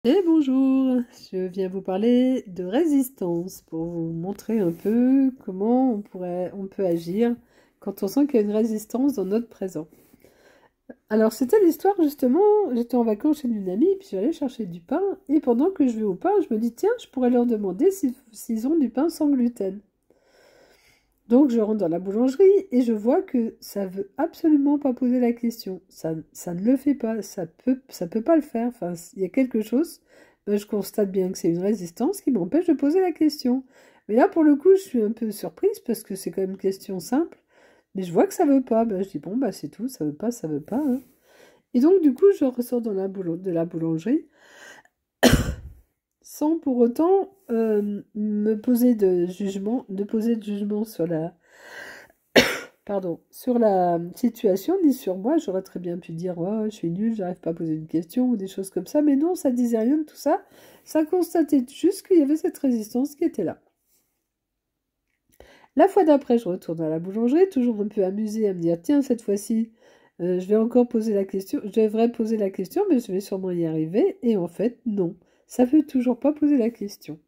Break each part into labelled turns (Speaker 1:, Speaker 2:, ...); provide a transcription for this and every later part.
Speaker 1: Et bonjour, je viens vous parler de résistance pour vous montrer un peu comment on peut agir quand on sent qu'il y a une résistance dans notre présent. Alors c'était l'histoire justement, j'étais en vacances chez une amie, puis j'allais chercher du pain, et pendant que je vais au pain, je me dis tiens, je pourrais leur demander s'ils ont du pain sans gluten. Donc je rentre dans la boulangerie et je vois que ça veut absolument pas poser la question. Ça ne le fait pas, ça peut pas le faire. Enfin, il y a quelque chose. Ben, je constate bien que c'est une résistance qui m'empêche de poser la question. Mais là, pour le coup, je suis un peu surprise parce que c'est quand même une question simple. Mais je vois que ça veut pas. Ben, je dis bon, bah c'est tout, ça veut pas, hein. Et donc du coup, je ressors de la boulangerie sans pour autant me poser de poser de jugement sur sur la situation, ni sur moi. J'aurais très bien pu dire, oh, je suis nulle, j'arrive pas à poser une question ou des choses comme ça. Mais non, ça disait rien de tout ça. Ça constatait juste qu'il y avait cette résistance qui était là. La fois d'après, je retourne à la boulangerie, toujours un peu amusée à me dire, tiens, cette fois-ci, je vais encore poser la question. Je devrais poser la question, mais je vais sûrement y arriver. Et en fait, non. Ça veut toujours pas poser la question.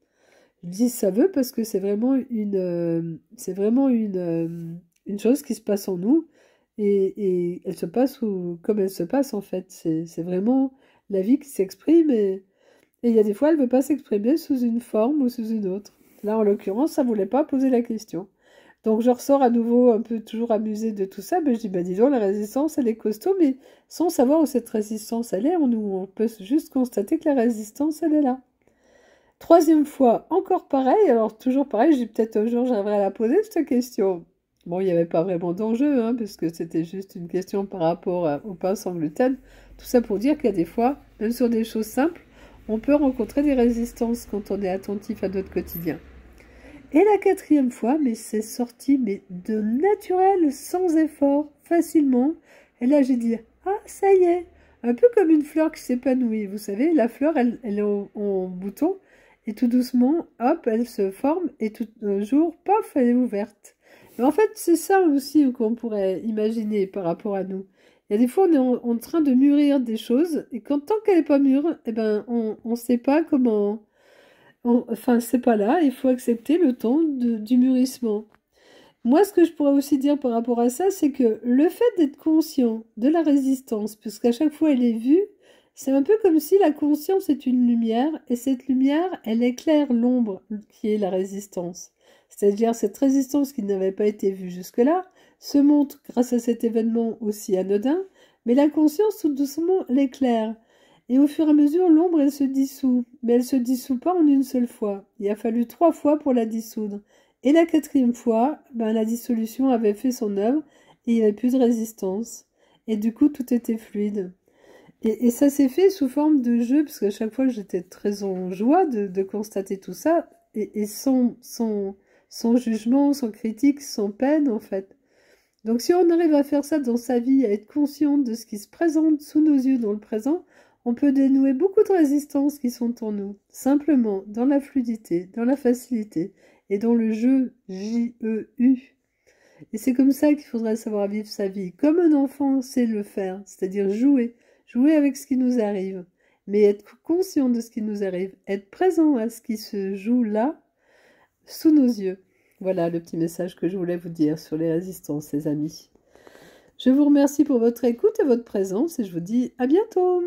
Speaker 1: Je dis ça veut parce que c'est vraiment une chose qui se passe en nous et elle se passe comme elle se passe en fait. C'est vraiment la vie qui s'exprime et il y a des fois elle ne veut pas s'exprimer sous une forme ou sous une autre. Là en l'occurrence ça ne voulait pas poser la question. Donc je ressors à nouveau un peu toujours amusée de tout ça, mais je dis bah dis donc la résistance elle est costaud, mais sans savoir où cette résistance elle est, on peut juste constater que la résistance elle est là. Troisième fois, encore pareil. Alors, toujours pareil, j'ai peut-être un jour, j'arriverai à la poser, cette question. Bon, il n'y avait pas vraiment d'enjeu, hein, parce que c'était juste une question par rapport au pain sans gluten. Tout ça pour dire qu'il y a des fois, même sur des choses simples, on peut rencontrer des résistances quand on est attentif à notre quotidien. Et la quatrième fois, mais c'est sorti mais de naturel, sans effort, facilement. Et là, j'ai dit, ah, ça y est, un peu comme une fleur qui s'épanouit. Vous savez, la fleur, elle est en bouton, et tout doucement, hop, elle se forme, et tout un jour, paf, elle est ouverte. Mais en fait, c'est ça aussi qu'on pourrait imaginer par rapport à nous. Il y a des fois, on est en train de mûrir des choses, et quand tant qu'elle n'est pas mûre, eh ben, on ne sait pas comment enfin, c'est pas là, il faut accepter le temps du mûrissement. Moi, ce que je pourrais aussi dire par rapport à ça, c'est que le fait d'être conscient de la résistance, puisqu'à chaque fois elle est vue, c'est un peu comme si la conscience est une lumière, et cette lumière, elle éclaire l'ombre qui est la résistance. C'est-à-dire cette résistance qui n'avait pas été vue jusque-là, se montre grâce à cet événement aussi anodin, mais la conscience tout doucement l'éclaire. Et au fur et à mesure, l'ombre, elle se dissout. Mais elle se dissout pas en une seule fois. Il a fallu 3 fois pour la dissoudre. Et la quatrième fois, ben, la dissolution avait fait son œuvre et il n'y avait plus de résistance. Et du coup, tout était fluide. Et ça s'est fait sous forme de jeu, parce qu'à chaque fois, j'étais très en joie de constater tout ça, et sans jugement, sans critique, sans peine, en fait. Donc si on arrive à faire ça dans sa vie, à être conscient de ce qui se présente sous nos yeux dans le présent, on peut dénouer beaucoup de résistances qui sont en nous, simplement dans la fluidité, dans la facilité et dans le jeu J-E-U. Et c'est comme ça qu'il faudrait savoir vivre sa vie, comme un enfant sait le faire, c'est-à-dire jouer avec ce qui nous arrive, mais être conscient de ce qui nous arrive, être présent à ce qui se joue là, sous nos yeux. Voilà le petit message que je voulais vous dire sur les résistances, les amis. Je vous remercie pour votre écoute et votre présence et je vous dis à bientôt.